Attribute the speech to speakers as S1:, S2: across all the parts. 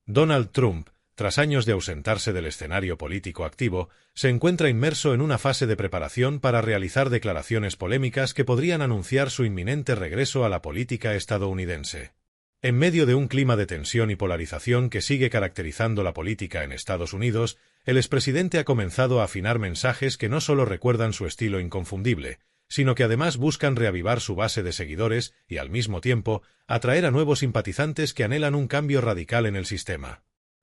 S1: Donald Trump, tras años de ausentarse del escenario político activo, se encuentra inmerso en una fase de preparación para realizar declaraciones polémicas que podrían anunciar su inminente regreso a la política estadounidense. En medio de un clima de tensión y polarización que sigue caracterizando la política en Estados Unidos, el expresidente ha comenzado a afinar mensajes que no solo recuerdan su estilo inconfundible, sino que además buscan reavivar su base de seguidores y, al mismo tiempo, atraer a nuevos simpatizantes que anhelan un cambio radical en el sistema.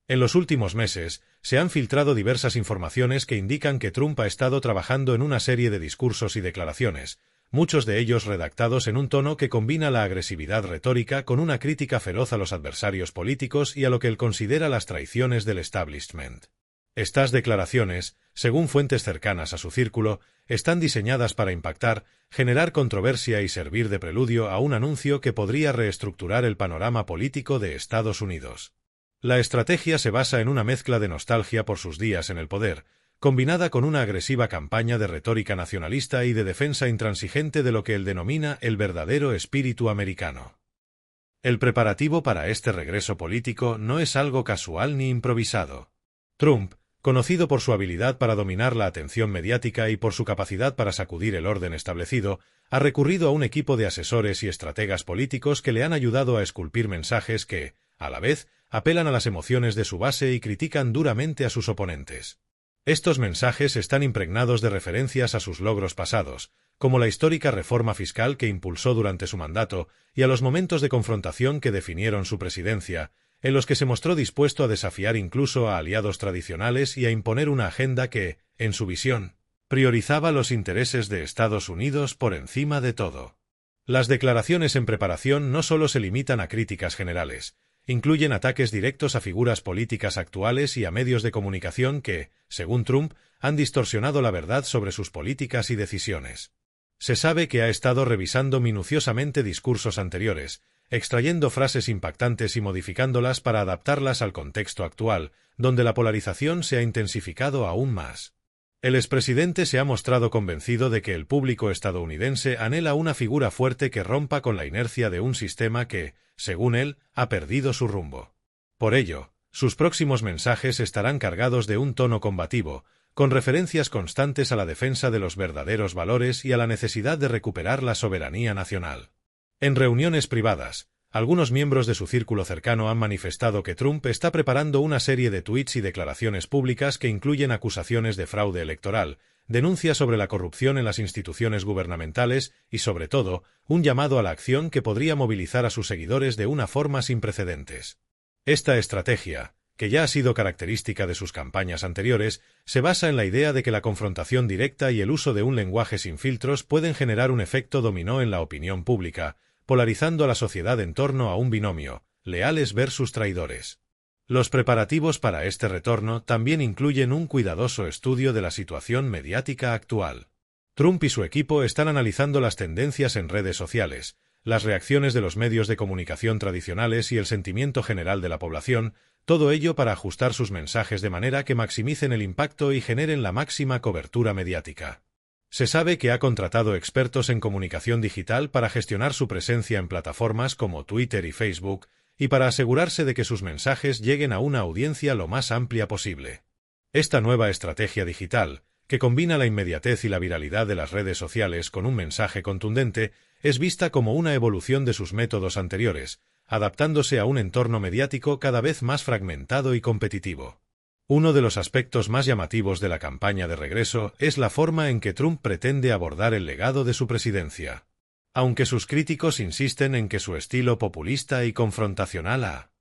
S1: En los últimos meses, se han filtrado diversas informaciones que indican que Trump ha estado trabajando en una serie de discursos y declaraciones, muchos de ellos redactados en un tono que combina la agresividad retórica con una crítica feroz a los adversarios políticos y a lo que él considera las traiciones del establishment. Estas declaraciones, según fuentes cercanas a su círculo, están diseñadas para impactar, generar controversia y servir de preludio a un anuncio que podría reestructurar el panorama político de Estados Unidos. La estrategia se basa en una mezcla de nostalgia por sus días en el poder, combinada con una agresiva campaña de retórica nacionalista y de defensa intransigente de lo que él denomina el verdadero espíritu americano. El preparativo para este regreso político no es algo casual ni improvisado. Trump, conocido por su habilidad para dominar la atención mediática y por su capacidad para sacudir el orden establecido, ha recurrido a un equipo de asesores y estrategas políticos que le han ayudado a esculpir mensajes que, a la vez, apelan a las emociones de su base y critican duramente a sus oponentes. Estos mensajes están impregnados de referencias a sus logros pasados, como la histórica reforma fiscal que impulsó durante su mandato y a los momentos de confrontación que definieron su presidencia, en los que se mostró dispuesto a desafiar incluso a aliados tradicionales y a imponer una agenda que, en su visión, priorizaba los intereses de Estados Unidos por encima de todo. Las declaraciones en preparación no solo se limitan a críticas generales, incluyen ataques directos a figuras políticas actuales y a medios de comunicación que, según Trump, han distorsionado la verdad sobre sus políticas y decisiones. Se sabe que ha estado revisando minuciosamente discursos anteriores, extrayendo frases impactantes y modificándolas para adaptarlas al contexto actual, donde la polarización se ha intensificado aún más. El expresidente se ha mostrado convencido de que el público estadounidense anhela una figura fuerte que rompa con la inercia de un sistema que, según él, ha perdido su rumbo. Por ello, sus próximos mensajes estarán cargados de un tono combativo, con referencias constantes a la defensa de los verdaderos valores y a la necesidad de recuperar la soberanía nacional. En reuniones privadas, algunos miembros de su círculo cercano han manifestado que Trump está preparando una serie de tuits y declaraciones públicas que incluyen acusaciones de fraude electoral, denuncias sobre la corrupción en las instituciones gubernamentales y, sobre todo, un llamado a la acción que podría movilizar a sus seguidores de una forma sin precedentes. Esta estrategia, que ya ha sido característica de sus campañas anteriores, se basa en la idea de que la confrontación directa y el uso de un lenguaje sin filtros pueden generar un efecto dominó en la opinión pública, polarizando a la sociedad en torno a un binomio, leales versus traidores. Los preparativos para este retorno también incluyen un cuidadoso estudio de la situación mediática actual. Trump y su equipo están analizando las tendencias en redes sociales, las reacciones de los medios de comunicación tradicionales y el sentimiento general de la población, todo ello para ajustar sus mensajes de manera que maximicen el impacto y generen la máxima cobertura mediática. Se sabe que ha contratado expertos en comunicación digital para gestionar su presencia en plataformas como Twitter y Facebook, y para asegurarse de que sus mensajes lleguen a una audiencia lo más amplia posible. Esta nueva estrategia digital, que combina la inmediatez y la viralidad de las redes sociales con un mensaje contundente, es vista como una evolución de sus métodos anteriores, adaptándose a un entorno mediático cada vez más fragmentado y competitivo. Uno de los aspectos más llamativos de la campaña de regreso es la forma en que Trump pretende abordar el legado de su presidencia. Aunque sus críticos insisten en que su estilo populista y confrontacional ha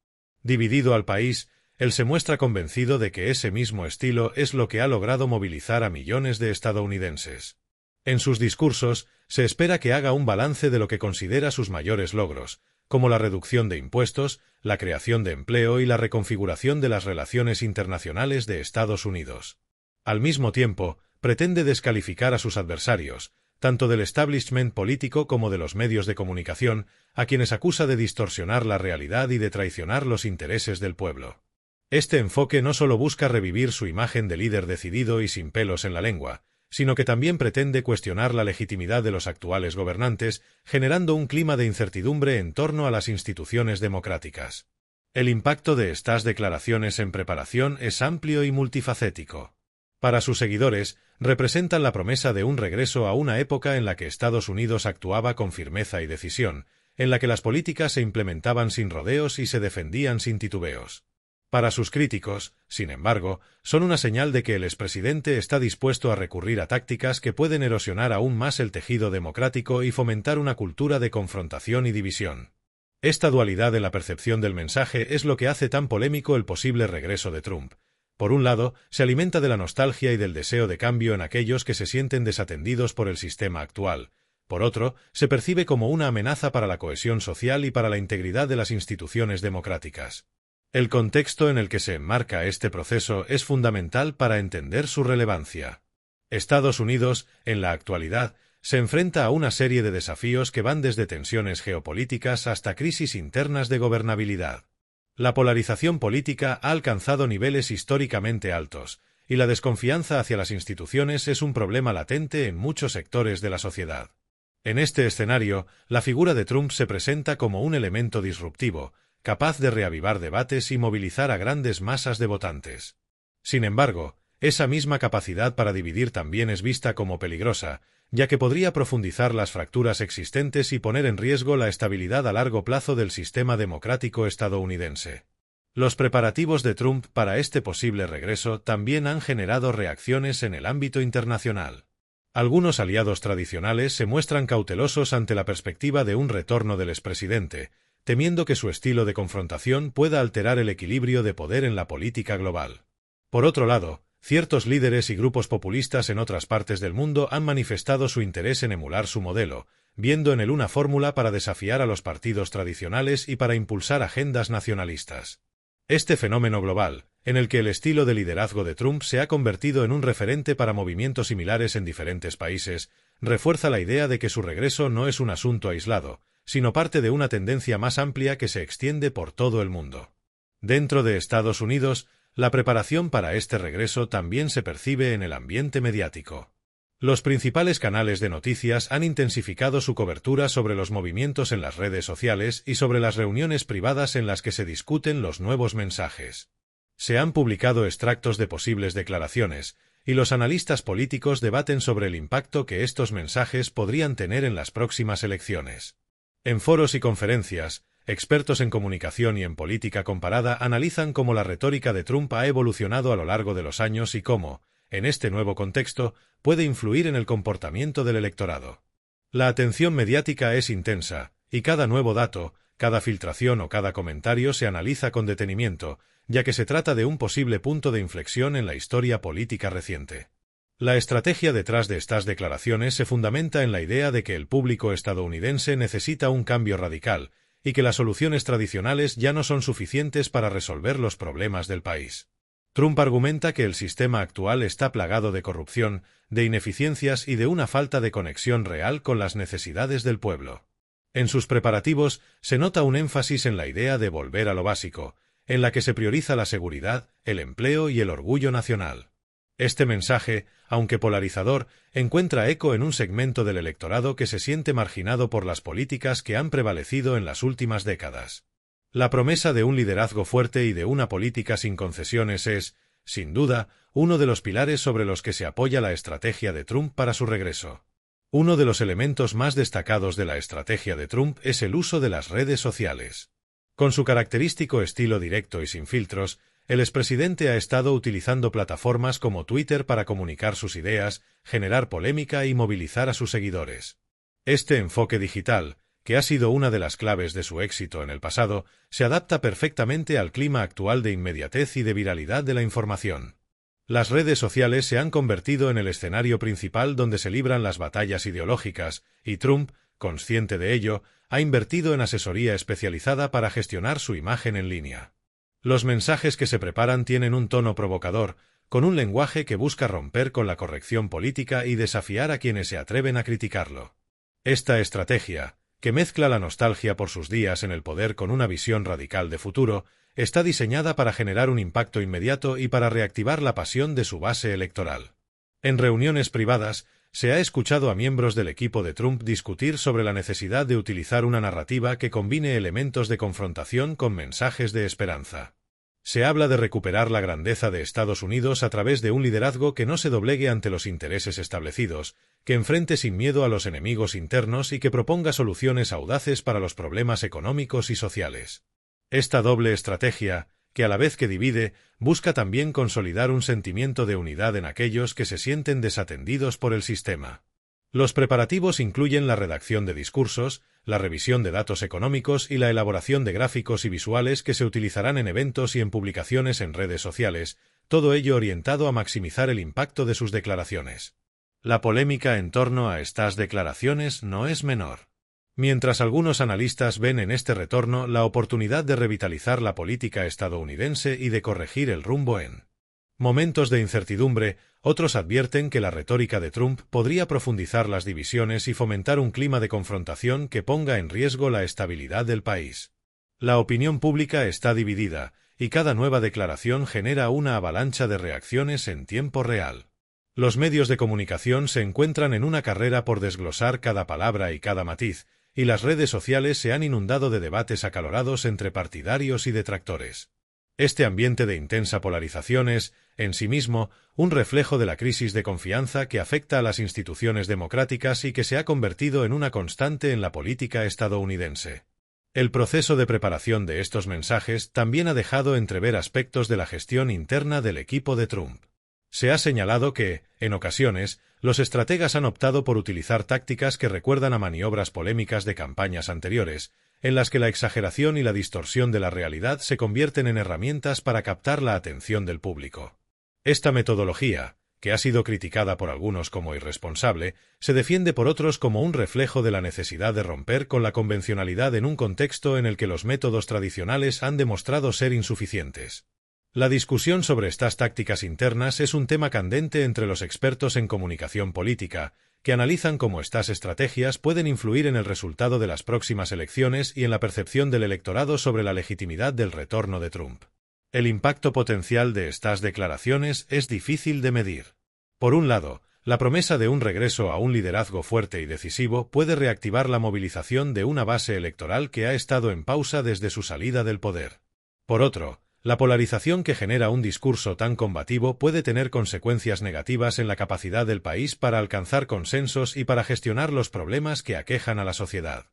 S1: dividido al país, él se muestra convencido de que ese mismo estilo es lo que ha logrado movilizar a millones de estadounidenses. En sus discursos, se espera que haga un balance de lo que considera sus mayores logros, como la reducción de impuestos, la creación de empleo y la reconfiguración de las relaciones internacionales de Estados Unidos. Al mismo tiempo, pretende descalificar a sus adversarios, tanto del establishment político como de los medios de comunicación, a quienes acusa de distorsionar la realidad y de traicionar los intereses del pueblo. Este enfoque no solo busca revivir su imagen de líder decidido y sin pelos en la lengua, sino que también pretende cuestionar la legitimidad de los actuales gobernantes, generando un clima de incertidumbre en torno a las instituciones democráticas. El impacto de estas declaraciones en preparación es amplio y multifacético. Para sus seguidores, representan la promesa de un regreso a una época en la que Estados Unidos actuaba con firmeza y decisión, en la que las políticas se implementaban sin rodeos y se defendían sin titubeos. Para sus críticos, sin embargo, son una señal de que el expresidente está dispuesto a recurrir a tácticas que pueden erosionar aún más el tejido democrático y fomentar una cultura de confrontación y división. Esta dualidad en la percepción del mensaje es lo que hace tan polémico el posible regreso de Trump. Por un lado, se alimenta de la nostalgia y del deseo de cambio en aquellos que se sienten desatendidos por el sistema actual. Por otro, se percibe como una amenaza para la cohesión social y para la integridad de las instituciones democráticas. El contexto en el que se enmarca este proceso es fundamental para entender su relevancia. Estados Unidos, en la actualidad, se enfrenta a una serie de desafíos que van desde tensiones geopolíticas hasta crisis internas de gobernabilidad. La polarización política ha alcanzado niveles históricamente altos, y la desconfianza hacia las instituciones es un problema latente en muchos sectores de la sociedad. En este escenario, la figura de Trump se presenta como un elemento disruptivo, capaz de reavivar debates y movilizar a grandes masas de votantes. Sin embargo, esa misma capacidad para dividir también es vista como peligrosa, ya que podría profundizar las fracturas existentes y poner en riesgo la estabilidad a largo plazo del sistema democrático estadounidense. Los preparativos de Trump para este posible regreso también han generado reacciones en el ámbito internacional. Algunos aliados tradicionales se muestran cautelosos ante la perspectiva de un retorno del expresidente, temiendo que su estilo de confrontación pueda alterar el equilibrio de poder en la política global. Por otro lado, ciertos líderes y grupos populistas en otras partes del mundo han manifestado su interés en emular su modelo, viendo en él una fórmula para desafiar a los partidos tradicionales y para impulsar agendas nacionalistas. Este fenómeno global, en el que el estilo de liderazgo de Trump se ha convertido en un referente para movimientos similares en diferentes países, refuerza la idea de que su regreso no es un asunto aislado, sino parte de una tendencia más amplia que se extiende por todo el mundo. Dentro de Estados Unidos, la preparación para este regreso también se percibe en el ambiente mediático. Los principales canales de noticias han intensificado su cobertura sobre los movimientos en las redes sociales y sobre las reuniones privadas en las que se discuten los nuevos mensajes. Se han publicado extractos de posibles declaraciones, y los analistas políticos debaten sobre el impacto que estos mensajes podrían tener en las próximas elecciones. En foros y conferencias, expertos en comunicación y en política comparada analizan cómo la retórica de Trump ha evolucionado a lo largo de los años y cómo, en este nuevo contexto, puede influir en el comportamiento del electorado. La atención mediática es intensa, y cada nuevo dato, cada filtración o cada comentario se analiza con detenimiento, ya que se trata de un posible punto de inflexión en la historia política reciente. La estrategia detrás de estas declaraciones se fundamenta en la idea de que el público estadounidense necesita un cambio radical, y que las soluciones tradicionales ya no son suficientes para resolver los problemas del país. Trump argumenta que el sistema actual está plagado de corrupción, de ineficiencias y de una falta de conexión real con las necesidades del pueblo. En sus preparativos se nota un énfasis en la idea de volver a lo básico, en la que se prioriza la seguridad, el empleo y el orgullo nacional. Este mensaje, aunque polarizador, encuentra eco en un segmento del electorado que se siente marginado por las políticas que han prevalecido en las últimas décadas. La promesa de un liderazgo fuerte y de una política sin concesiones es, sin duda, uno de los pilares sobre los que se apoya la estrategia de Trump para su regreso. Uno de los elementos más destacados de la estrategia de Trump es el uso de las redes sociales. Con su característico estilo directo y sin filtros, el expresidente ha estado utilizando plataformas como Twitter para comunicar sus ideas, generar polémica y movilizar a sus seguidores. Este enfoque digital, que ha sido una de las claves de su éxito en el pasado, se adapta perfectamente al clima actual de inmediatez y de viralidad de la información. Las redes sociales se han convertido en el escenario principal donde se libran las batallas ideológicas, y Trump, consciente de ello, ha invertido en asesoría especializada para gestionar su imagen en línea. Los mensajes que se preparan tienen un tono provocador, con un lenguaje que busca romper con la corrección política y desafiar a quienes se atreven a criticarlo. Esta estrategia, que mezcla la nostalgia por sus días en el poder con una visión radical de futuro, está diseñada para generar un impacto inmediato y para reactivar la pasión de su base electoral. En reuniones privadas, se ha escuchado a miembros del equipo de Trump discutir sobre la necesidad de utilizar una narrativa que combine elementos de confrontación con mensajes de esperanza. Se habla de recuperar la grandeza de Estados Unidos a través de un liderazgo que no se doblegue ante los intereses establecidos, que enfrente sin miedo a los enemigos internos y que proponga soluciones audaces para los problemas económicos y sociales. Esta doble estrategia, que a la vez que divide, busca también consolidar un sentimiento de unidad en aquellos que se sienten desatendidos por el sistema. Los preparativos incluyen la redacción de discursos, la revisión de datos económicos y la elaboración de gráficos y visuales que se utilizarán en eventos y en publicaciones en redes sociales, todo ello orientado a maximizar el impacto de sus declaraciones. La polémica en torno a estas declaraciones no es menor. Mientras algunos analistas ven en este retorno la oportunidad de revitalizar la política estadounidense y de corregir el rumbo en momentos de incertidumbre, otros advierten que la retórica de Trump podría profundizar las divisiones y fomentar un clima de confrontación que ponga en riesgo la estabilidad del país. La opinión pública está dividida, y cada nueva declaración genera una avalancha de reacciones en tiempo real. Los medios de comunicación se encuentran en una carrera por desglosar cada palabra y cada matiz, y las redes sociales se han inundado de debates acalorados entre partidarios y detractores. Este ambiente de intensa polarización es, en sí mismo, un reflejo de la crisis de confianza que afecta a las instituciones democráticas y que se ha convertido en una constante en la política estadounidense. El proceso de preparación de estos mensajes también ha dejado entrever aspectos de la gestión interna del equipo de Trump. Se ha señalado que, en ocasiones, los estrategas han optado por utilizar tácticas que recuerdan a maniobras polémicas de campañas anteriores, en las que la exageración y la distorsión de la realidad se convierten en herramientas para captar la atención del público. Esta metodología, que ha sido criticada por algunos como irresponsable, se defiende por otros como un reflejo de la necesidad de romper con la convencionalidad en un contexto en el que los métodos tradicionales han demostrado ser insuficientes. La discusión sobre estas tácticas internas es un tema candente entre los expertos en comunicación política, que analizan cómo estas estrategias pueden influir en el resultado de las próximas elecciones y en la percepción del electorado sobre la legitimidad del retorno de Trump. El impacto potencial de estas declaraciones es difícil de medir. Por un lado, la promesa de un regreso a un liderazgo fuerte y decisivo puede reactivar la movilización de una base electoral que ha estado en pausa desde su salida del poder. Por otro, la polarización que genera un discurso tan combativo puede tener consecuencias negativas en la capacidad del país para alcanzar consensos y para gestionar los problemas que aquejan a la sociedad.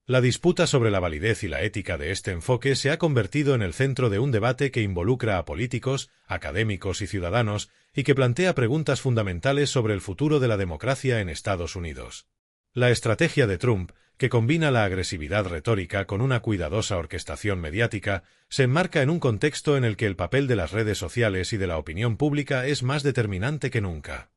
S1: La disputa sobre la validez y la ética de este enfoque se ha convertido en el centro de un debate que involucra a políticos, académicos y ciudadanos, y que plantea preguntas fundamentales sobre el futuro de la democracia en Estados Unidos. La estrategia de Trump, que combina la agresividad retórica con una cuidadosa orquestación mediática, se enmarca en un contexto en el que el papel de las redes sociales y de la opinión pública es más determinante que nunca.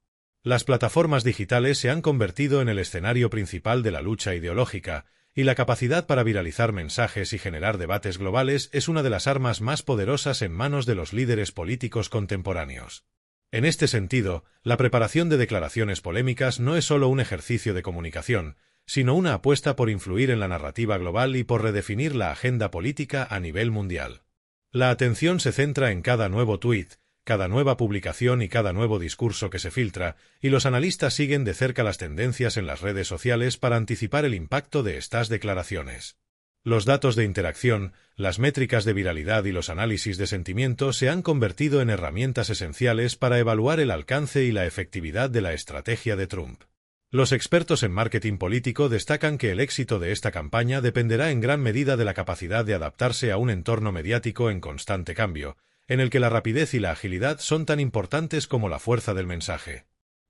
S1: Las plataformas digitales se han convertido en el escenario principal de la lucha ideológica, y la capacidad para viralizar mensajes y generar debates globales es una de las armas más poderosas en manos de los líderes políticos contemporáneos. En este sentido, la preparación de declaraciones polémicas no es solo un ejercicio de comunicación, sino una apuesta por influir en la narrativa global y por redefinir la agenda política a nivel mundial. La atención se centra en cada nuevo tuit, cada nueva publicación y cada nuevo discurso que se filtra, y los analistas siguen de cerca las tendencias en las redes sociales para anticipar el impacto de estas declaraciones. Los datos de interacción, las métricas de viralidad y los análisis de sentimiento se han convertido en herramientas esenciales para evaluar el alcance y la efectividad de la estrategia de Trump. Los expertos en marketing político destacan que el éxito de esta campaña dependerá en gran medida de la capacidad de adaptarse a un entorno mediático en constante cambio, en el que la rapidez y la agilidad son tan importantes como la fuerza del mensaje.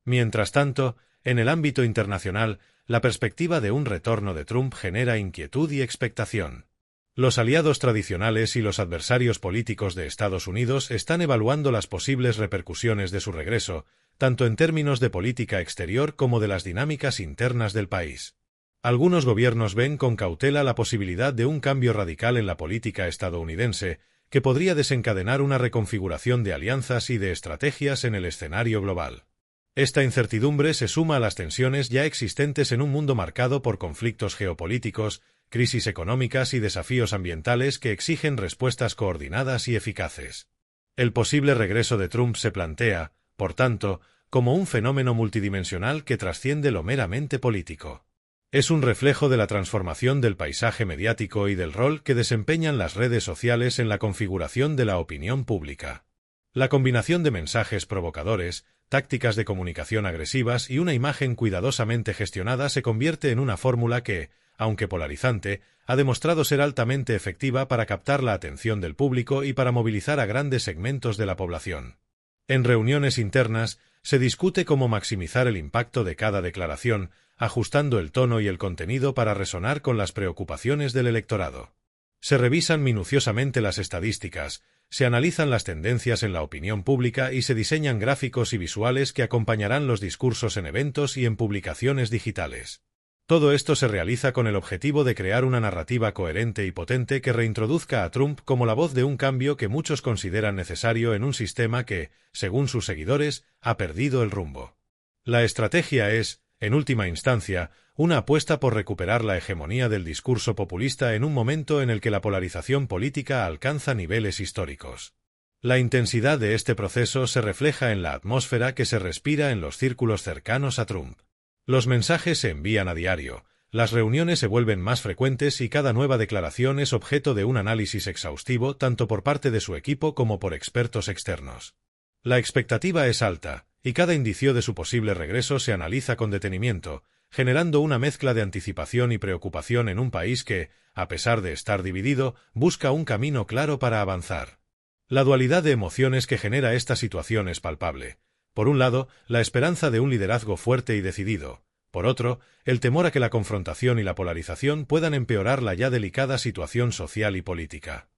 S1: Mientras tanto, en el ámbito internacional, la perspectiva de un retorno de Trump genera inquietud y expectación. Los aliados tradicionales y los adversarios políticos de Estados Unidos están evaluando las posibles repercusiones de su regreso, tanto en términos de política exterior como de las dinámicas internas del país. Algunos gobiernos ven con cautela la posibilidad de un cambio radical en la política estadounidense, que podría desencadenar una reconfiguración de alianzas y de estrategias en el escenario global. Esta incertidumbre se suma a las tensiones ya existentes en un mundo marcado por conflictos geopolíticos, crisis económicas y desafíos ambientales que exigen respuestas coordinadas y eficaces. El posible regreso de Trump se plantea, por tanto, como un fenómeno multidimensional que trasciende lo meramente político. Es un reflejo de la transformación del paisaje mediático y del rol que desempeñan las redes sociales en la configuración de la opinión pública. La combinación de mensajes provocadores, tácticas de comunicación agresivas y una imagen cuidadosamente gestionada se convierte en una fórmula que, aunque polarizante, ha demostrado ser altamente efectiva para captar la atención del público y para movilizar a grandes segmentos de la población. En reuniones internas, se discute cómo maximizar el impacto de cada declaración, ajustando el tono y el contenido para resonar con las preocupaciones del electorado. Se revisan minuciosamente las estadísticas, se analizan las tendencias en la opinión pública y se diseñan gráficos y visuales que acompañarán los discursos en eventos y en publicaciones digitales. Todo esto se realiza con el objetivo de crear una narrativa coherente y potente que reintroduzca a Trump como la voz de un cambio que muchos consideran necesario en un sistema que, según sus seguidores, ha perdido el rumbo. La estrategia es, en última instancia, una apuesta por recuperar la hegemonía del discurso populista en un momento en el que la polarización política alcanza niveles históricos. La intensidad de este proceso se refleja en la atmósfera que se respira en los círculos cercanos a Trump. Los mensajes se envían a diario, las reuniones se vuelven más frecuentes y cada nueva declaración es objeto de un análisis exhaustivo tanto por parte de su equipo como por expertos externos. La expectativa es alta, y cada indicio de su posible regreso se analiza con detenimiento, generando una mezcla de anticipación y preocupación en un país que, a pesar de estar dividido, busca un camino claro para avanzar. La dualidad de emociones que genera esta situación es palpable. Por un lado, la esperanza de un liderazgo fuerte y decidido. Por otro, el temor a que la confrontación y la polarización puedan empeorar la ya delicada situación social y política.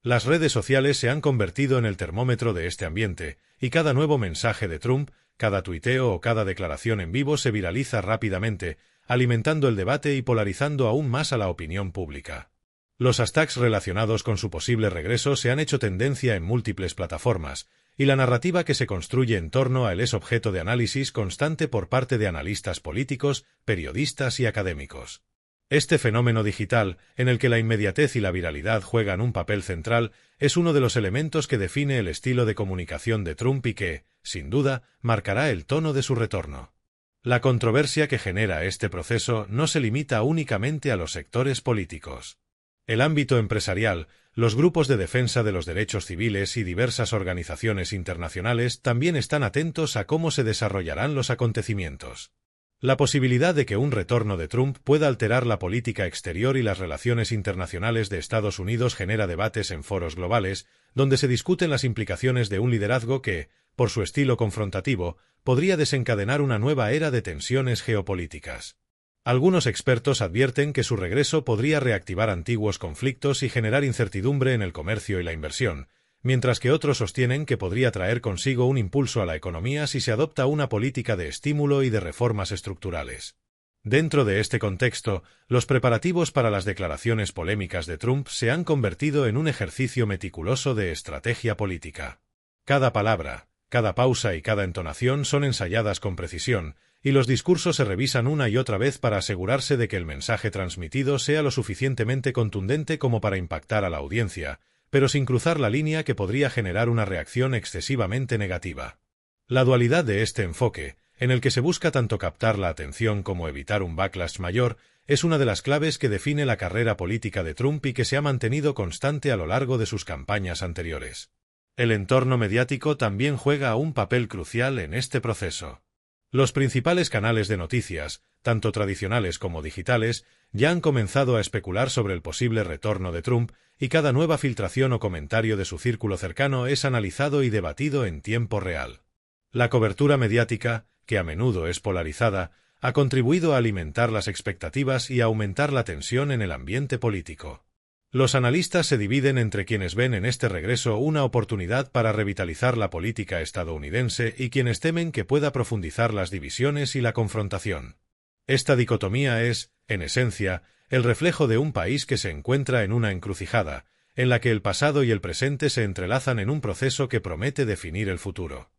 S1: Las redes sociales se han convertido en el termómetro de este ambiente, y cada nuevo mensaje de Trump, cada tuiteo o cada declaración en vivo se viraliza rápidamente, alimentando el debate y polarizando aún más a la opinión pública. Los hashtags relacionados con su posible regreso se han hecho tendencia en múltiples plataformas, y la narrativa que se construye en torno a él es objeto de análisis constante por parte de analistas políticos, periodistas y académicos. Este fenómeno digital, en el que la inmediatez y la viralidad juegan un papel central, es uno de los elementos que define el estilo de comunicación de Trump y que, sin duda, marcará el tono de su retorno. La controversia que genera este proceso no se limita únicamente a los sectores políticos. El ámbito empresarial, los grupos de defensa de los derechos civiles y diversas organizaciones internacionales también están atentos a cómo se desarrollarán los acontecimientos. La posibilidad de que un retorno de Trump pueda alterar la política exterior y las relaciones internacionales de Estados Unidos genera debates en foros globales, donde se discuten las implicaciones de un liderazgo que, por su estilo confrontativo, podría desencadenar una nueva era de tensiones geopolíticas. Algunos expertos advierten que su regreso podría reactivar antiguos conflictos y generar incertidumbre en el comercio y la inversión, mientras que otros sostienen que podría traer consigo un impulso a la economía si se adopta una política de estímulo y de reformas estructurales. Dentro de este contexto, los preparativos para las declaraciones polémicas de Trump se han convertido en un ejercicio meticuloso de estrategia política. Cada palabra, cada pausa y cada entonación son ensayadas con precisión, y los discursos se revisan una y otra vez para asegurarse de que el mensaje transmitido sea lo suficientemente contundente como para impactar a la audiencia, pero sin cruzar la línea que podría generar una reacción excesivamente negativa. La dualidad de este enfoque, en el que se busca tanto captar la atención como evitar un backlash mayor, es una de las claves que define la carrera política de Trump y que se ha mantenido constante a lo largo de sus campañas anteriores. El entorno mediático también juega un papel crucial en este proceso. Los principales canales de noticias, tanto tradicionales como digitales, ya han comenzado a especular sobre el posible retorno de Trump, y cada nueva filtración o comentario de su círculo cercano es analizado y debatido en tiempo real. La cobertura mediática, que a menudo es polarizada, ha contribuido a alimentar las expectativas y a aumentar la tensión en el ambiente político. Los analistas se dividen entre quienes ven en este regreso una oportunidad para revitalizar la política estadounidense y quienes temen que pueda profundizar las divisiones y la confrontación. Esta dicotomía es, en esencia, el reflejo de un país que se encuentra en una encrucijada, en la que el pasado y el presente se entrelazan en un proceso que promete definir el futuro.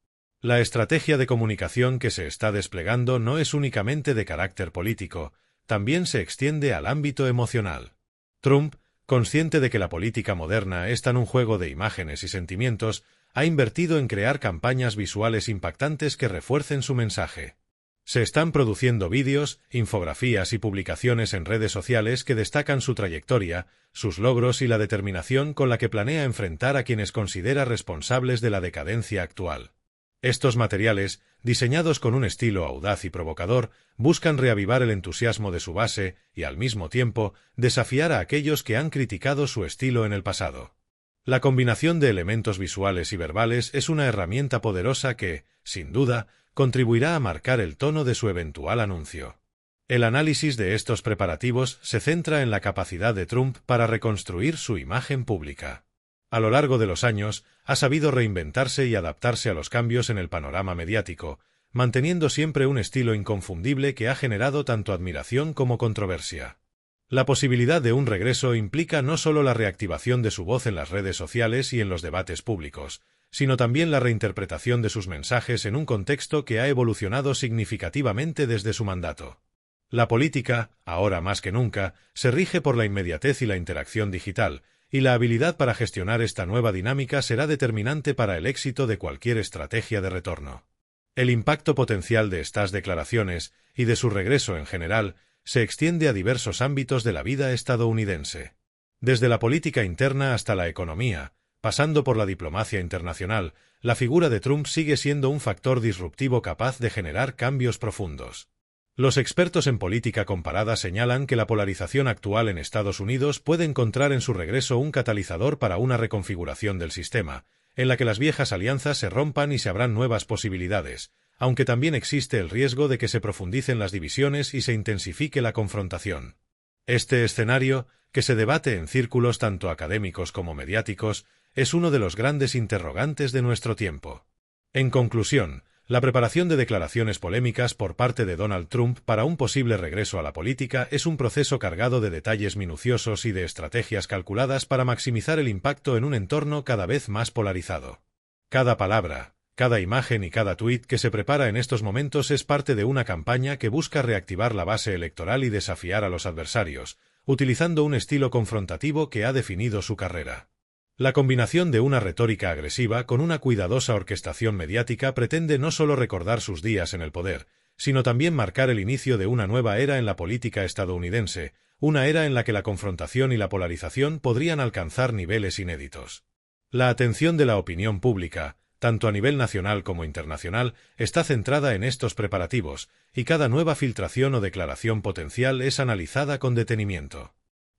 S1: La estrategia de comunicación que se está desplegando no es únicamente de carácter político, también se extiende al ámbito emocional. Trump, consciente de que la política moderna es tan un juego de imágenes y sentimientos, ha invertido en crear campañas visuales impactantes que refuercen su mensaje. Se están produciendo vídeos, infografías y publicaciones en redes sociales que destacan su trayectoria, sus logros y la determinación con la que planea enfrentar a quienes considera responsables de la decadencia actual. Estos materiales, diseñados con un estilo audaz y provocador, buscan reavivar el entusiasmo de su base y, al mismo tiempo, desafiar a aquellos que han criticado su estilo en el pasado. La combinación de elementos visuales y verbales es una herramienta poderosa que, sin duda, contribuirá a marcar el tono de su eventual anuncio. El análisis de estos preparativos se centra en la capacidad de Trump para reconstruir su imagen pública. A lo largo de los años, ha sabido reinventarse y adaptarse a los cambios en el panorama mediático, manteniendo siempre un estilo inconfundible que ha generado tanto admiración como controversia. La posibilidad de un regreso implica no solo la reactivación de su voz en las redes sociales y en los debates públicos, sino también la reinterpretación de sus mensajes en un contexto que ha evolucionado significativamente desde su mandato. La política, ahora más que nunca, se rige por la inmediatez y la interacción digital, y la habilidad para gestionar esta nueva dinámica será determinante para el éxito de cualquier estrategia de retorno. El impacto potencial de estas declaraciones, y de su regreso en general, se extiende a diversos ámbitos de la vida estadounidense. Desde la política interna hasta la economía, pasando por la diplomacia internacional, la figura de Trump sigue siendo un factor disruptivo capaz de generar cambios profundos. Los expertos en política comparada señalan que la polarización actual en Estados Unidos puede encontrar en su regreso un catalizador para una reconfiguración del sistema, en la que las viejas alianzas se rompan y se abran nuevas posibilidades, aunque también existe el riesgo de que se profundicen las divisiones y se intensifique la confrontación. Este escenario, que se debate en círculos tanto académicos como mediáticos, es uno de los grandes interrogantes de nuestro tiempo. En conclusión, la preparación de declaraciones polémicas por parte de Donald Trump para un posible regreso a la política es un proceso cargado de detalles minuciosos y de estrategias calculadas para maximizar el impacto en un entorno cada vez más polarizado. Cada palabra, cada imagen y cada tuit que se prepara en estos momentos es parte de una campaña que busca reactivar la base electoral y desafiar a los adversarios, utilizando un estilo confrontativo que ha definido su carrera. La combinación de una retórica agresiva con una cuidadosa orquestación mediática pretende no solo recordar sus días en el poder, sino también marcar el inicio de una nueva era en la política estadounidense, una era en la que la confrontación y la polarización podrían alcanzar niveles inéditos. La atención de la opinión pública, tanto a nivel nacional como internacional, está centrada en estos preparativos, y cada nueva filtración o declaración potencial es analizada con detenimiento.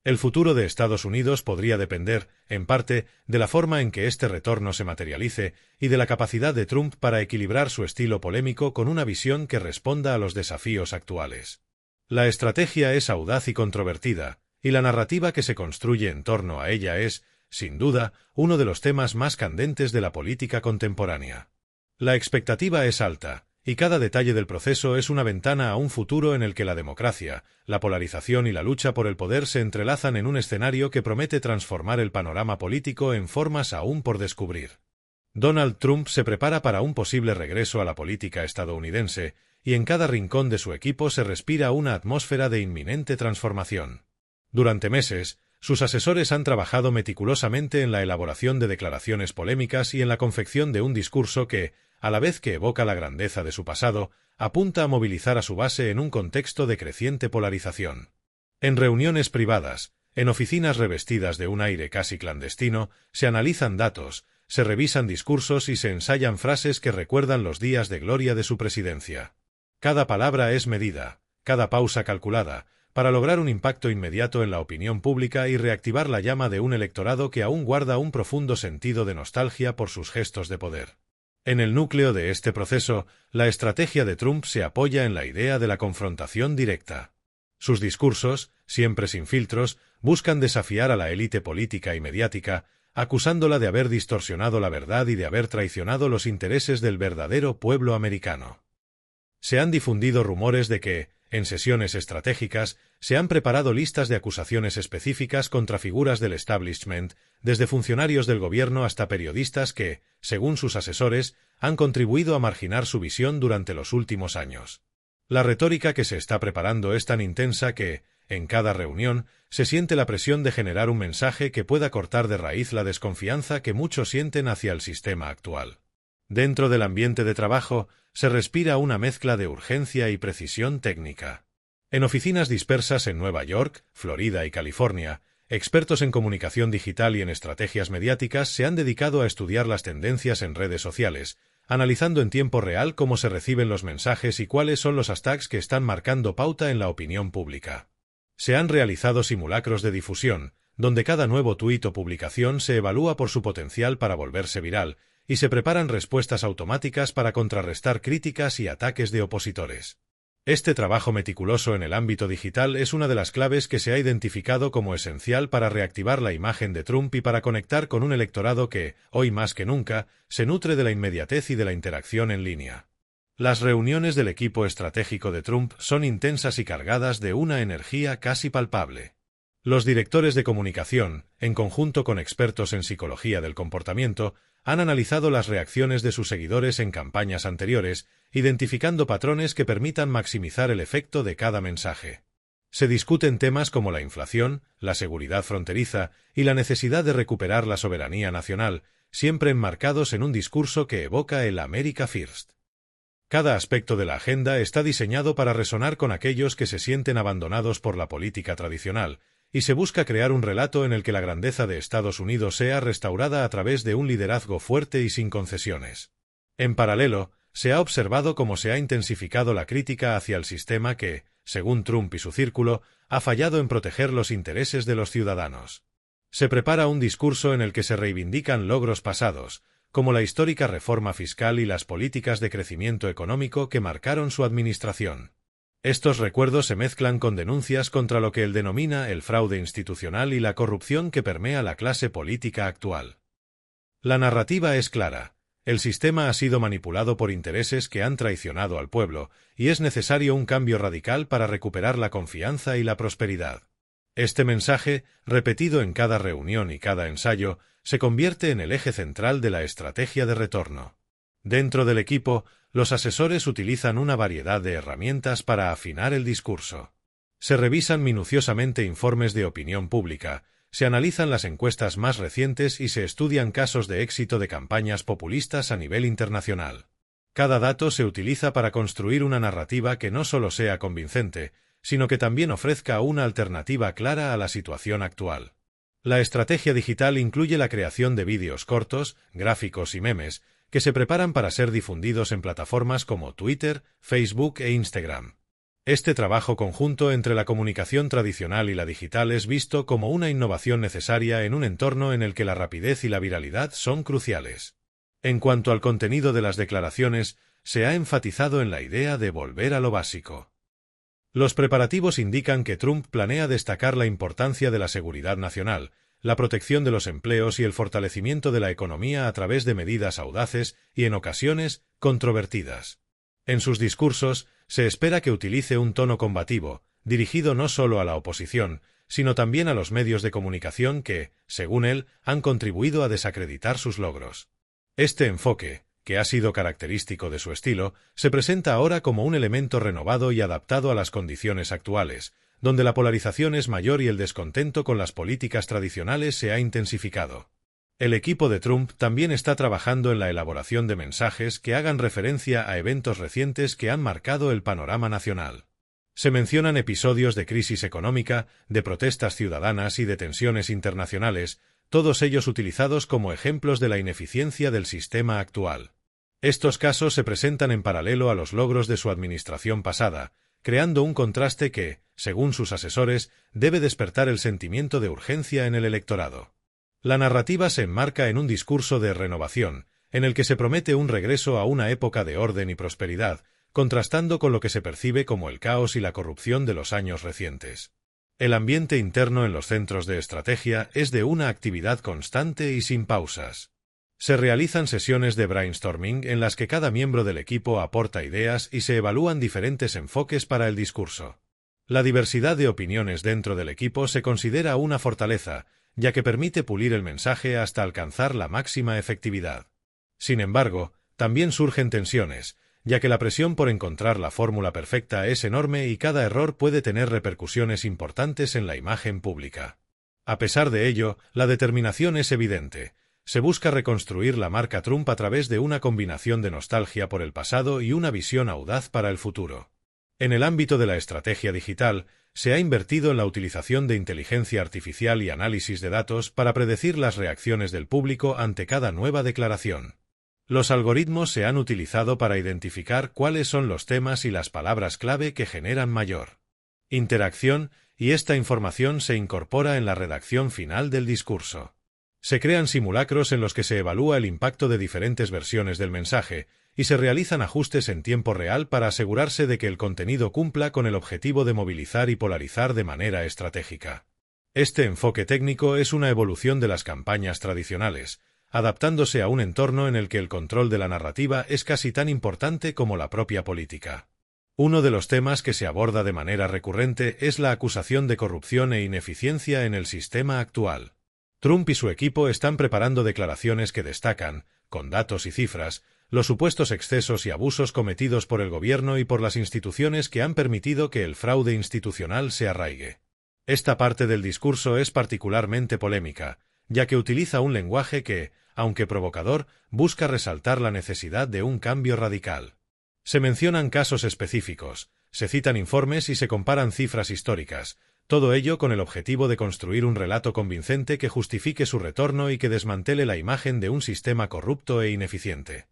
S1: El futuro de Estados Unidos podría depender, en parte, de la forma en que este retorno se materialice y de la capacidad de Trump para equilibrar su estilo polémico con una visión que responda a los desafíos actuales. La estrategia es audaz y controvertida, y la narrativa que se construye en torno a ella es, sin duda, uno de los temas más candentes de la política contemporánea. La expectativa es alta, y cada detalle del proceso es una ventana a un futuro en el que la democracia, la polarización y la lucha por el poder se entrelazan en un escenario que promete transformar el panorama político en formas aún por descubrir. Donald Trump se prepara para un posible regreso a la política estadounidense, y en cada rincón de su equipo se respira una atmósfera de inminente transformación. Durante meses, sus asesores han trabajado meticulosamente en la elaboración de declaraciones polémicas y en la confección de un discurso que, a la vez que evoca la grandeza de su pasado, apunta a movilizar a su base en un contexto de creciente polarización. En reuniones privadas, en oficinas revestidas de un aire casi clandestino, se analizan datos, se revisan discursos y se ensayan frases que recuerdan los días de gloria de su presidencia. Cada palabra es medida, cada pausa calculada, para lograr un impacto inmediato en la opinión pública y reactivar la llama de un electorado que aún guarda un profundo sentido de nostalgia por sus gestos de poder. En el núcleo de este proceso, la estrategia de Trump se apoya en la idea de la confrontación directa. Sus discursos, siempre sin filtros, buscan desafiar a la élite política y mediática, acusándola de haber distorsionado la verdad y de haber traicionado los intereses del verdadero pueblo americano. Se han difundido rumores de que, en sesiones estratégicas, se han preparado listas de acusaciones específicas contra figuras del establishment, desde funcionarios del gobierno hasta periodistas que, según sus asesores, han contribuido a marginar su visión durante los últimos años. La retórica que se está preparando es tan intensa que, en cada reunión, se siente la presión de generar un mensaje que pueda cortar de raíz la desconfianza que muchos sienten hacia el sistema actual. Dentro del ambiente de trabajo, se respira una mezcla de urgencia y precisión técnica. En oficinas dispersas en Nueva York, Florida y California, expertos en comunicación digital y en estrategias mediáticas se han dedicado a estudiar las tendencias en redes sociales, analizando en tiempo real cómo se reciben los mensajes y cuáles son los hashtags que están marcando pauta en la opinión pública. Se han realizado simulacros de difusión, donde cada nuevo tuit o publicación se evalúa por su potencial para volverse viral, y se preparan respuestas automáticas para contrarrestar críticas y ataques de opositores. Este trabajo meticuloso en el ámbito digital es una de las claves que se ha identificado como esencial para reactivar la imagen de Trump y para conectar con un electorado que, hoy más que nunca, se nutre de la inmediatez y de la interacción en línea. Las reuniones del equipo estratégico de Trump son intensas y cargadas de una energía casi palpable. Los directores de comunicación, en conjunto con expertos en psicología del comportamiento, han analizado las reacciones de sus seguidores en campañas anteriores, identificando patrones que permitan maximizar el efecto de cada mensaje. Se discuten temas como la inflación, la seguridad fronteriza y la necesidad de recuperar la soberanía nacional, siempre enmarcados en un discurso que evoca el America First. Cada aspecto de la agenda está diseñado para resonar con aquellos que se sienten abandonados por la política tradicional, y se busca crear un relato en el que la grandeza de Estados Unidos sea restaurada a través de un liderazgo fuerte y sin concesiones. En paralelo, se ha observado cómo se ha intensificado la crítica hacia el sistema que, según Trump y su círculo, ha fallado en proteger los intereses de los ciudadanos. Se prepara un discurso en el que se reivindican logros pasados, como la histórica reforma fiscal y las políticas de crecimiento económico que marcaron su administración. Estos recuerdos se mezclan con denuncias contra lo que él denomina el fraude institucional y la corrupción que permea la clase política actual. La narrativa es clara. El sistema ha sido manipulado por intereses que han traicionado al pueblo, y es necesario un cambio radical para recuperar la confianza y la prosperidad. Este mensaje, repetido en cada reunión y cada ensayo, se convierte en el eje central de la estrategia de retorno. Dentro del equipo, los asesores utilizan una variedad de herramientas para afinar el discurso. Se revisan minuciosamente informes de opinión pública, se analizan las encuestas más recientes y se estudian casos de éxito de campañas populistas a nivel internacional. Cada dato se utiliza para construir una narrativa que no solo sea convincente, sino que también ofrezca una alternativa clara a la situación actual. La estrategia digital incluye la creación de vídeos cortos, gráficos y memes, que se preparan para ser difundidos en plataformas como Twitter, Facebook e Instagram. Este trabajo conjunto entre la comunicación tradicional y la digital es visto como una innovación necesaria en un entorno en el que la rapidez y la viralidad son cruciales. En cuanto al contenido de las declaraciones, se ha enfatizado en la idea de volver a lo básico. Los preparativos indican que Trump planea destacar la importancia de la seguridad nacional, la protección de los empleos y el fortalecimiento de la economía a través de medidas audaces y, en ocasiones, controvertidas. En sus discursos, se espera que utilice un tono combativo, dirigido no solo a la oposición, sino también a los medios de comunicación que, según él, han contribuido a desacreditar sus logros. Este enfoque, que ha sido característico de su estilo, se presenta ahora como un elemento renovado y adaptado a las condiciones actuales, donde la polarización es mayor y el descontento con las políticas tradicionales se ha intensificado. El equipo de Trump también está trabajando en la elaboración de mensajes que hagan referencia a eventos recientes que han marcado el panorama nacional. Se mencionan episodios de crisis económica, de protestas ciudadanas y de tensiones internacionales, todos ellos utilizados como ejemplos de la ineficiencia del sistema actual. Estos casos se presentan en paralelo a los logros de su administración pasada, creando un contraste que, según sus asesores, debe despertar el sentimiento de urgencia en el electorado. La narrativa se enmarca en un discurso de renovación, en el que se promete un regreso a una época de orden y prosperidad, contrastando con lo que se percibe como el caos y la corrupción de los años recientes. El ambiente interno en los centros de estrategia es de una actividad constante y sin pausas. Se realizan sesiones de brainstorming en las que cada miembro del equipo aporta ideas y se evalúan diferentes enfoques para el discurso. La diversidad de opiniones dentro del equipo se considera una fortaleza, ya que permite pulir el mensaje hasta alcanzar la máxima efectividad. Sin embargo, también surgen tensiones, ya que la presión por encontrar la fórmula perfecta es enorme y cada error puede tener repercusiones importantes en la imagen pública. A pesar de ello, la determinación es evidente. Se busca reconstruir la marca Trump a través de una combinación de nostalgia por el pasado y una visión audaz para el futuro. En el ámbito de la estrategia digital, se ha invertido en la utilización de inteligencia artificial y análisis de datos para predecir las reacciones del público ante cada nueva declaración. Los algoritmos se han utilizado para identificar cuáles son los temas y las palabras clave que generan mayor interacción, y esta información se incorpora en la redacción final del discurso. Se crean simulacros en los que se evalúa el impacto de diferentes versiones del mensaje, y se realizan ajustes en tiempo real para asegurarse de que el contenido cumpla con el objetivo de movilizar y polarizar de manera estratégica. Este enfoque técnico es una evolución de las campañas tradicionales, adaptándose a un entorno en el que el control de la narrativa es casi tan importante como la propia política. Uno de los temas que se aborda de manera recurrente es la acusación de corrupción e ineficiencia en el sistema actual. Trump y su equipo están preparando declaraciones que destacan, con datos y cifras, los supuestos excesos y abusos cometidos por el gobierno y por las instituciones que han permitido que el fraude institucional se arraigue. Esta parte del discurso es particularmente polémica, ya que utiliza un lenguaje que, aunque provocador, busca resaltar la necesidad de un cambio radical. Se mencionan casos específicos, se citan informes y se comparan cifras históricas, todo ello con el objetivo de construir un relato convincente que justifique su retorno y que desmantele la imagen de un sistema corrupto e ineficiente.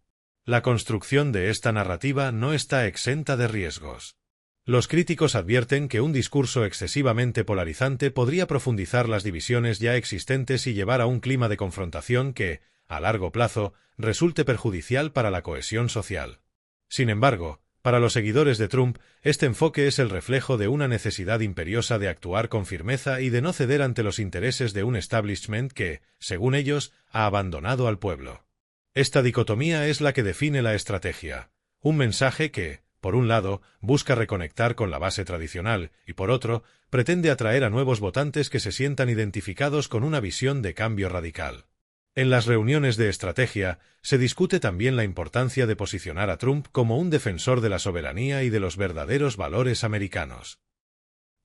S1: La construcción de esta narrativa no está exenta de riesgos. Los críticos advierten que un discurso excesivamente polarizante podría profundizar las divisiones ya existentes y llevar a un clima de confrontación que, a largo plazo, resulte perjudicial para la cohesión social. Sin embargo, para los seguidores de Trump, este enfoque es el reflejo de una necesidad imperiosa de actuar con firmeza y de no ceder ante los intereses de un establishment que, según ellos, ha abandonado al pueblo. Esta dicotomía es la que define la estrategia. Un mensaje que, por un lado, busca reconectar con la base tradicional y, por otro, pretende atraer a nuevos votantes que se sientan identificados con una visión de cambio radical. En las reuniones de estrategia, se discute también la importancia de posicionar a Trump como un defensor de la soberanía y de los verdaderos valores americanos.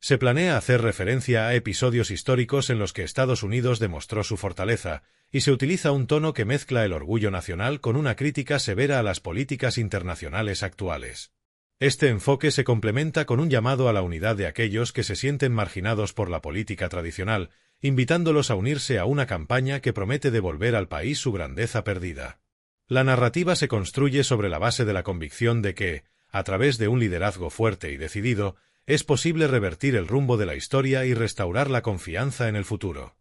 S1: Se planea hacer referencia a episodios históricos en los que Estados Unidos demostró su fortaleza, y se utiliza un tono que mezcla el orgullo nacional con una crítica severa a las políticas internacionales actuales. Este enfoque se complementa con un llamado a la unidad de aquellos que se sienten marginados por la política tradicional, invitándolos a unirse a una campaña que promete devolver al país su grandeza perdida. La narrativa se construye sobre la base de la convicción de que, a través de un liderazgo fuerte y decidido, es posible revertir el rumbo de la historia y restaurar la confianza en el futuro.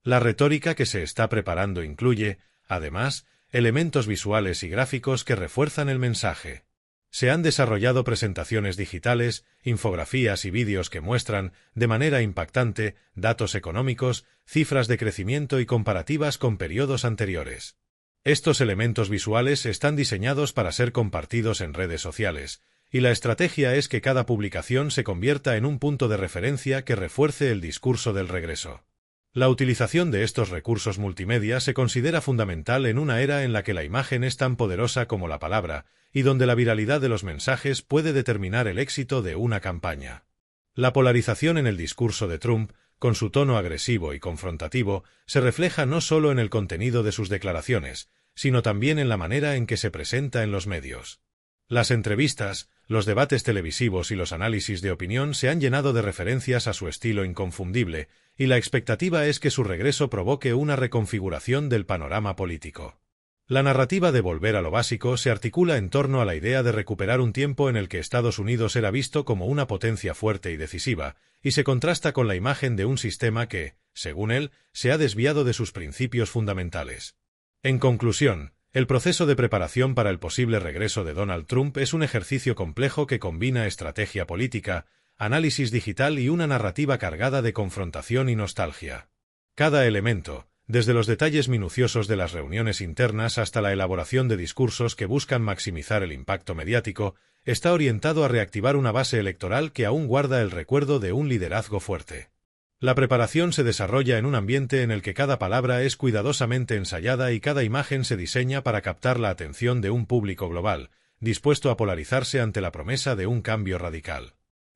S1: La retórica que se está preparando incluye, además, elementos visuales y gráficos que refuerzan el mensaje. Se han desarrollado presentaciones digitales, infografías y vídeos que muestran, de manera impactante, datos económicos, cifras de crecimiento y comparativas con periodos anteriores. Estos elementos visuales están diseñados para ser compartidos en redes sociales, y la estrategia es que cada publicación se convierta en un punto de referencia que refuerce el discurso del regreso. La utilización de estos recursos multimedia se considera fundamental en una era en la que la imagen es tan poderosa como la palabra, y donde la viralidad de los mensajes puede determinar el éxito de una campaña. La polarización en el discurso de Trump, con su tono agresivo y confrontativo, se refleja no solo en el contenido de sus declaraciones, sino también en la manera en que se presenta en los medios. Las entrevistas, los debates televisivos y los análisis de opinión se han llenado de referencias a su estilo inconfundible, y la expectativa es que su regreso provoque una reconfiguración del panorama político. La narrativa de volver a lo básico se articula en torno a la idea de recuperar un tiempo en el que Estados Unidos era visto como una potencia fuerte y decisiva, y se contrasta con la imagen de un sistema que, según él, se ha desviado de sus principios fundamentales. En conclusión, el proceso de preparación para el posible regreso de Donald Trump es un ejercicio complejo que combina estrategia política, análisis digital y una narrativa cargada de confrontación y nostalgia. Cada elemento, desde los detalles minuciosos de las reuniones internas hasta la elaboración de discursos que buscan maximizar el impacto mediático, está orientado a reactivar una base electoral que aún guarda el recuerdo de un liderazgo fuerte. La preparación se desarrolla en un ambiente en el que cada palabra es cuidadosamente ensayada y cada imagen se diseña para captar la atención de un público global, dispuesto a polarizarse ante la promesa de un cambio radical.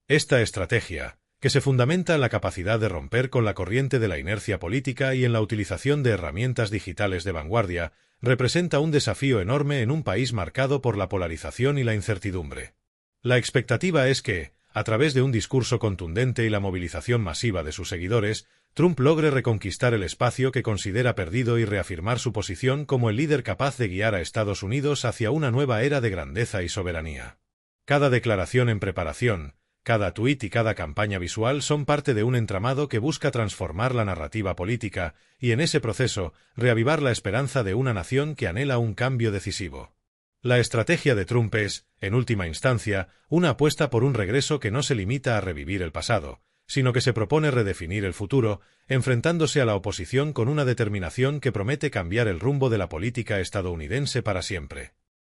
S1: Esta estrategia, que se fundamenta en la capacidad de romper con la corriente de la inercia política y en la utilización de herramientas digitales de vanguardia, representa un desafío enorme en un país marcado por la polarización y la incertidumbre. La expectativa es que, a través de un discurso contundente y la movilización masiva de sus seguidores, Trump logre reconquistar el espacio que considera perdido y reafirmar su posición como el líder capaz de guiar a Estados Unidos hacia una nueva era de grandeza y soberanía. Cada declaración en preparación, cada tuit y cada campaña visual son parte de un entramado que busca transformar la narrativa política y, en ese proceso, reavivar la esperanza de una nación que anhela un cambio decisivo. La estrategia de Trump es, en última instancia, una apuesta por un regreso que no se limita a revivir el pasado, sino que se propone redefinir el futuro, enfrentándose a la oposición con una determinación que promete cambiar el rumbo de la política estadounidense para siempre.